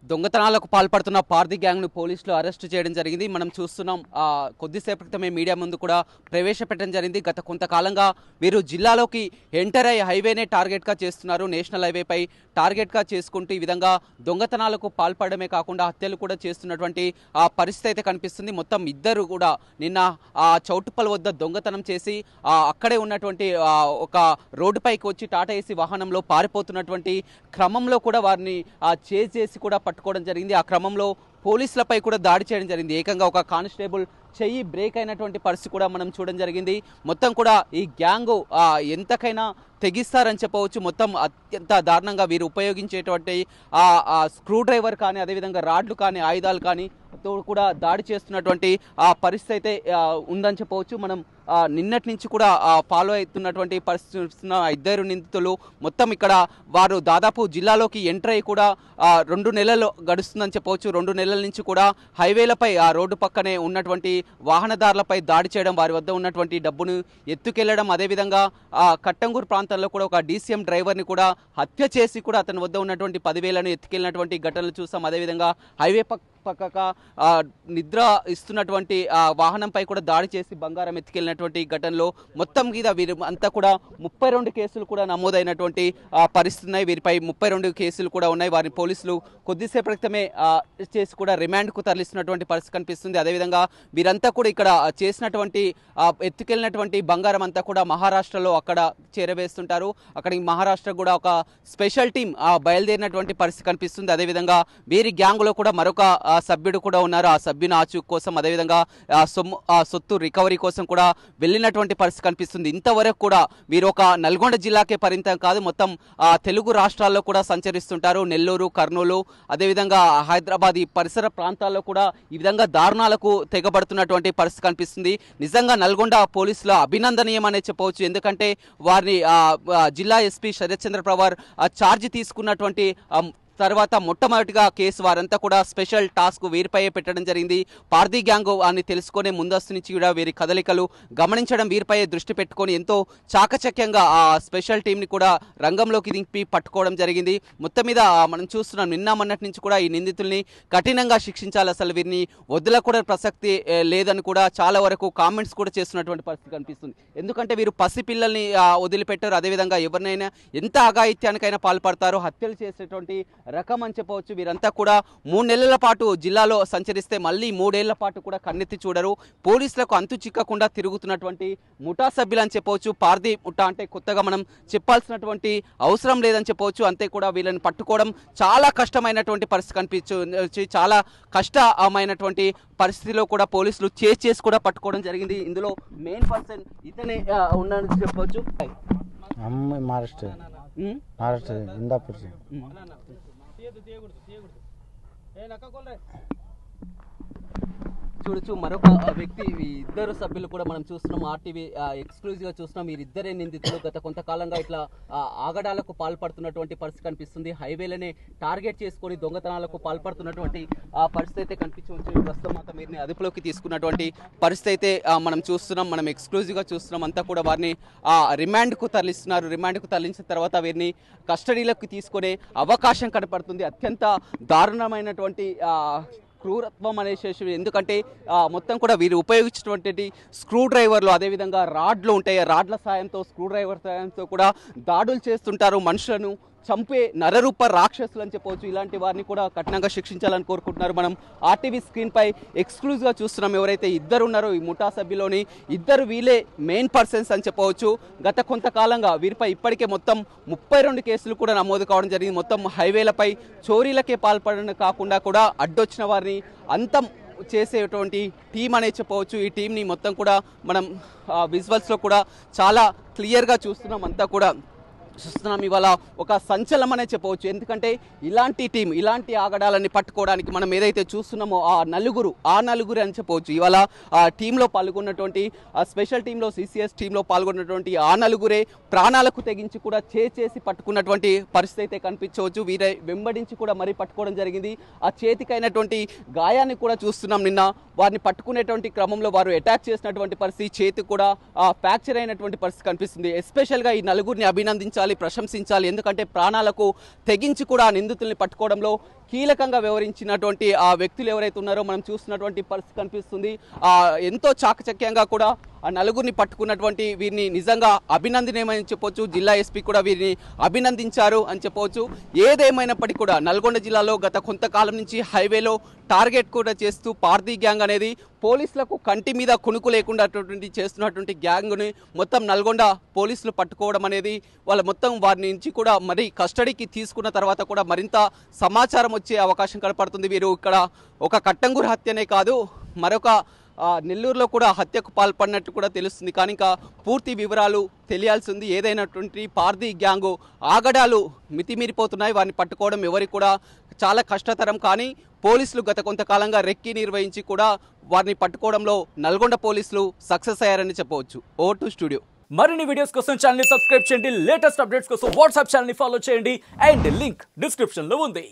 దొంగతనాలకు పాల్పడుతున్న పార్దీ గ్యాంగ్ను పోలీసులు అరెస్టు చేయడం జరిగింది. మనం చూస్తున్నాం. కొద్దిసేపటి క్రితమే మీడియా ముందు కూడా ప్రవేశపెట్టడం జరిగింది. గత కొంతకాలంగా వీరు జిల్లాలోకి ఎంటర్ అయ్యి హైవేనే టార్గెట్గా చేస్తున్నారు. నేషనల్ హైవేపై టార్గెట్గా చేసుకుంటూ ఈ విధంగా దొంగతనాలకు పాల్పడమే కాకుండా హత్యలు కూడా చేస్తున్నటువంటి పరిస్థితి అయితే కనిపిస్తుంది. మొత్తం ఇద్దరు కూడా నిన్న చౌటుప్పల్ వద్ద దొంగతనం చేసి అక్కడే ఉన్నటువంటి ఒక రోడ్డుపైకి వచ్చి టాటా ఏసీ వాహనంలో పారిపోతున్నటువంటి క్రమంలో కూడా వారిని చేజ్ చేసి కూడా పట్టుకోవడం జరిగింది. ఆ క్రమంలో పోలీసులపై కూడా దాడి చేయడం జరిగింది. ఏకంగా ఒక కానిస్టేబుల్ చెయ్యి బ్రేక్ అయినటువంటి పరిస్థితి కూడా మనం చూడడం జరిగింది. మొత్తం కూడా ఈ గ్యాంగు ఎంతకైనా తెగిస్తారని చెప్పవచ్చు. మొత్తం అత్యంత దారుణంగా వీరు ఉపయోగించేటువంటి స్క్రూ డ్రైవర్ కానీ, అదేవిధంగా రాడ్లు కానీ, ఆయుధాలు కానీ తో కూడా దాడి చేస్తున్నటువంటి పరిస్థితి అయితే ఉందని చెప్పవచ్చు. మనం నిన్నటి నుంచి కూడా ఫాలో అవుతున్నటువంటి పరిస్థితి ఇద్దరు నిందితులు మొత్తం ఇక్కడ వారు దాదాపు జిల్లాలోకి ఎంటర్ అయ్యి కూడా 2 నెలలు గడుస్తుందని చెప్పవచ్చు. 2 నెలల నుంచి కూడా హైవేలపై ఆ రోడ్డు పక్కనే ఉన్నటువంటి వాహనదారులపై దాడి చేయడం, వారి వద్ద ఉన్నటువంటి డబ్బును ఎత్తుకెళ్లడం, అదేవిధంగా కట్టంగూరు ప్రాంతంలో కూడా ఒక డీసీఎం డ్రైవర్ని కూడా హత్య చేసి కూడా అతని వద్ద ఉన్నటువంటి 10,000ను ఎత్తుకెళ్లినటువంటి ఘటనలు చూసాం. అదేవిధంగా హైవే పక్కక నిద్ర ఇస్తున్నటువంటి వాహనంపై కూడా దాడి చేసి బంగారం ఎత్తుకెళ్లినటువంటి ఘటనలో మొత్తం మీద వీరు అంతా కూడా 32 కేసులు కూడా నమోదైనటువంటి పరిస్థితి ఉన్నాయి. వీరిపై 32 కేసులు కూడా ఉన్నాయి. వారిని పోలీసులు కొద్దిసేపటి క్రితమే చేసి కూడా రిమాండ్కు తరలిస్తున్నటువంటి పరిస్థితి కనిపిస్తుంది. అదేవిధంగా వీరంతా కూడా ఇక్కడ చేసినటువంటి ఎత్తుకెళ్లినటువంటి బంగారం అంతా కూడా మహారాష్ట్రలో అక్కడ చేరవేస్తుంటారు. అక్కడికి మహారాష్ట్ర కూడా ఒక స్పెషల్ టీం బయలుదేరినటువంటి పరిస్థితి కనిపిస్తుంది. అదేవిధంగా వీరి గ్యాంగ్లో కూడా మరొక సభ్యుడు కూడా ఉన్నారు. ఆ సభ్యుని ఆచూకీ కోసం, అదేవిధంగా సొత్తు రికవరీ కోసం కూడా వెళ్ళినటువంటి పరిస్థితి కనిపిస్తుంది. ఇంతవరకు కూడా వీరు ఒక నల్గొండ జిల్లాకే పరిమితం కాదు, మొత్తం తెలుగు రాష్ట్రాల్లో కూడా సంచరిస్తుంటారు. నెల్లూరు, కర్నూలు, అదేవిధంగా హైదరాబాద్ ఈ పరిసర ప్రాంతాల్లో కూడా ఈ విధంగా దారుణాలకు తెగబడుతున్నటువంటి పరిస్థితి కనిపిస్తుంది. నిజంగా నల్గొండ పోలీసుల అభినందనీయమనే చెప్పవచ్చు. ఎందుకంటే వారిని జిల్లా ఎస్పీ శరత్ చంద్ర పవార్ ఛార్జ్ తీసుకున్నటువంటి తర్వాత మొట్టమొదటిగా కేసు వారంతా కూడా స్పెషల్ టాస్క్ వీరిపై పెట్టడం జరిగింది. పార్దీ గ్యాంగ్ అని తెలుసుకునే ముందస్తు నుంచి కూడా వీరి కదలికలు గమనించడం, వీరిపై దృష్టి పెట్టుకొని ఎంతో చాకచక్యంగా ఆ స్పెషల్ టీంని కూడా రంగంలోకి దింపి పట్టుకోవడం జరిగింది. మొత్తం మీద మనం చూస్తున్నాం, నిన్న మొన్నటి నుంచి కూడా ఈ నిందితుల్ని కఠినంగా శిక్షించాలి, అసలు వీరిని వదలకూడ ప్రసక్తి లేదని కూడా చాలా వరకు కామెంట్స్ కూడా చేస్తున్నటువంటి పరిస్థితి కనిపిస్తుంది. ఎందుకంటే వీరు పసిపిల్లల్ని వదిలిపెట్టారు. అదేవిధంగా ఎవరినైనా ఎంత అఘాయిత్యానికైనా పాల్పడతారో, హత్యలు చేసేటువంటి రకం అని చెప్పవచ్చు. వీరంతా కూడా 3 నెలల పాటు జిల్లాలో సంచరిస్తే మళ్ళీ 3 ఏళ్ల పాటు కూడా కన్నెత్తి చూడరు. పోలీసులకు అంతు చిక్కకుండా తిరుగుతున్నటువంటి ముఠా సభ్యులు అని చెప్పవచ్చు. పార్దీ ముఠా అంటే కొత్తగా మనం చెప్పాల్సినటువంటి అవసరం లేదని చెప్పవచ్చు. అంతే కూడా వీళ్ళని పట్టుకోవడం చాలా కష్టమైనటువంటి పరిస్థితి కనిపించి, చాలా కష్టమైనటువంటి పరిస్థితిలో కూడా పోలీసులు చేసి కూడా పట్టుకోవడం జరిగింది. ఇందులో మెయిన్ పర్సన్ ఇతనే ఉన్నాడని చెప్పవచ్చు. महाराष्ट्र इंदापूर से చూడొచ్చు మరొక వ్యక్తి. ఇద్దరు సభ్యులు కూడా మనం చూస్తున్నాం. ఆర్టీవీ ఎక్స్క్లూజివ్గా చూస్తున్నాం. వీరిద్దరే నిందితులు గత కొంతకాలంగా ఇట్లా ఆగడాలకు పాల్పడుతున్నటువంటి పరిస్థితి కనిపిస్తుంది. హైవేలనే టార్గెట్ చేసుకొని దొంగతనాలకు పాల్పడుతున్నటువంటి పరిస్థితి అయితే కనిపించవచ్చు. ప్రస్తుతం అంతా వీరిని అదుపులోకి తీసుకున్నటువంటి పరిస్థితి అయితే మనం చూస్తున్నాం. మనం ఎక్స్క్లూజివ్గా చూస్తున్నాం. అంతా కూడా వారిని రిమాండ్కు తరలిస్తున్నారు. రిమాండ్కు తరలించిన తర్వాత వీరిని కస్టడీలోకి తీసుకునే అవకాశం కనపడుతుంది. అత్యంత దారుణమైనటువంటి క్రూరత్వం అనేసి, ఎందుకంటే మొత్తం కూడా వీరు ఉపయోగించినటువంటి స్క్రూ డ్రైవర్లు, అదేవిధంగా రాడ్లు ఉంటాయి. రాడ్ల సాయంతో, స్క్రూ డ్రైవర్ సాయంతో కూడా దాడులు చేస్తుంటారు. మనుషులను చంపే నరరూప రాక్షసులు అని చెప్పవచ్చు. ఇలాంటి వారిని కూడా కఠినంగా శిక్షించాలని కోరుకుంటున్నారు. మనం ఆర్టీవీ స్క్రీన్పై ఎక్స్క్లూజివ్గా చూస్తున్నాం. ఎవరైతే ఇద్దరు ఉన్నారో ఈ ముఠా సభ్యులోని ఇద్దరు వీళ్ళే మెయిన్ పర్సన్స్ అని చెప్పవచ్చు. గత కొంతకాలంగా వీరిపై ఇప్పటికే మొత్తం 32 కేసులు కూడా నమోదు కావడం జరిగింది. మొత్తం హైవేలపై చోరీలకే పాల్పడడం కాకుండా కూడా అడ్డొచ్చిన వారిని అంతం చేసేటువంటి టీం అనే చెప్పవచ్చు. ఈ టీంని మొత్తం కూడా మనం విజువల్స్లో కూడా చాలా క్లియర్గా చూస్తున్నాం. అంతా కూడా చూస్తున్నాం. ఇవాళ ఒక సంచలనం అనే చెప్పవచ్చు. ఎందుకంటే ఇలాంటి టీం, ఇలాంటి ఆగడాలని పట్టుకోవడానికి మనం ఏదైతే చూస్తున్నామో ఆ నలుగురు అని చెప్పవచ్చు. ఇవాళ ఆ టీంలో పాల్గొన్నటువంటి ఆ స్పెషల్ టీంలో, సిసిఎస్ టీంలో పాల్గొన్నటువంటి ఆ నలుగురే ప్రాణాలకు తెగించి కూడా చేసి పట్టుకున్నటువంటి పరిస్థితి అయితే కనిపించవచ్చు. వీరే వెంబడించి కూడా మరీ పట్టుకోవడం జరిగింది. ఆ చేతికైనటువంటి గాయాన్ని కూడా చూస్తున్నాం. నిన్న వారిని పట్టుకునేటువంటి క్రమంలో వారు అటాక్ చేసినటువంటి పరిస్థితి, చేతి కూడా ఫ్రాక్చర్ అయినటువంటి పరిస్థితి కనిపిస్తుంది. ఎస్పెషల్గా ఈ నలుగురిని అభినందించాలి. అభినందించాలి, ప్రశంసించాలి. ఎందుకంటే ప్రాణాలకు తెగించి కూడా నిందితుల్ని పట్టుకోవడంలో కీలకంగా వ్యవహరించినటువంటి ఆ వ్యక్తులు ఎవరైతే ఉన్నారో మనం చూస్తున్నటువంటి పరిస్థితి కనిపిస్తుంది. ఎంతో చాకచక్యంగా కూడా ఆ నలుగురిని పట్టుకున్నటువంటి వీరిని నిజంగా అభినందనీయమని చెప్పొచ్చు. జిల్లా ఎస్పీ కూడా వీరిని అభినందించారు అని చెప్పవచ్చు. ఏదేమైనప్పటికీ కూడా నల్గొండ జిల్లాలో గత కొంతకాలం నుంచి హైవేలో టార్గెట్ కూడా చేస్తూ పార్దీ గ్యాంగ్ అనేది పోలీసులకు కంటి మీద కునుకు లేకుండా చేస్తున్నటువంటి గ్యాంగ్ని మొత్తం నల్గొండ పోలీసులు పట్టుకోవడం అనేది వాళ్ళ మొత్తం వారి నుంచి కూడా మరి కస్టడీకి తీసుకున్న తర్వాత కూడా మరింత సమాచారం వచ్చే అవకాశం కనపడుతుంది. వీరు ఇక్కడ ఒక కట్టంగూరు హత్యనే కాదు మరొక నెల్లూరులో కూడా హత్యకు పాల్పడినట్టు కూడా తెలుస్తుంది. కానీ ఇంకా పూర్తి వివరాలు తెలియాల్సింది. ఏదైనటువంటి పార్దీ గ్యాంగు ఆగడాలు మితిమీరిపోతున్నాయి. వారిని పట్టుకోవడం ఎవరికి కూడా చాలా కష్టతరం. కానీ పోలీసులు గత కొంతకాలంగా రెక్కి నిర్వహించి కూడా వారిని పట్టుకోవడంలో నల్గొండ పోలీసులు సక్సెస్ అయ్యారని చెప్పవచ్చు. Over to studio. మరిన్ని వీడియోస్ కోసం ఛానల్ ని సబ్స్క్రైబ్ చేయండి. లేటెస్ట్ అప్డేట్స్ కోసం వాట్సాప్ ఛానల్ ని ఫాలో చేయండి. అండ్ లింక్ డిస్క్రిప్షన్ లో ఉంది.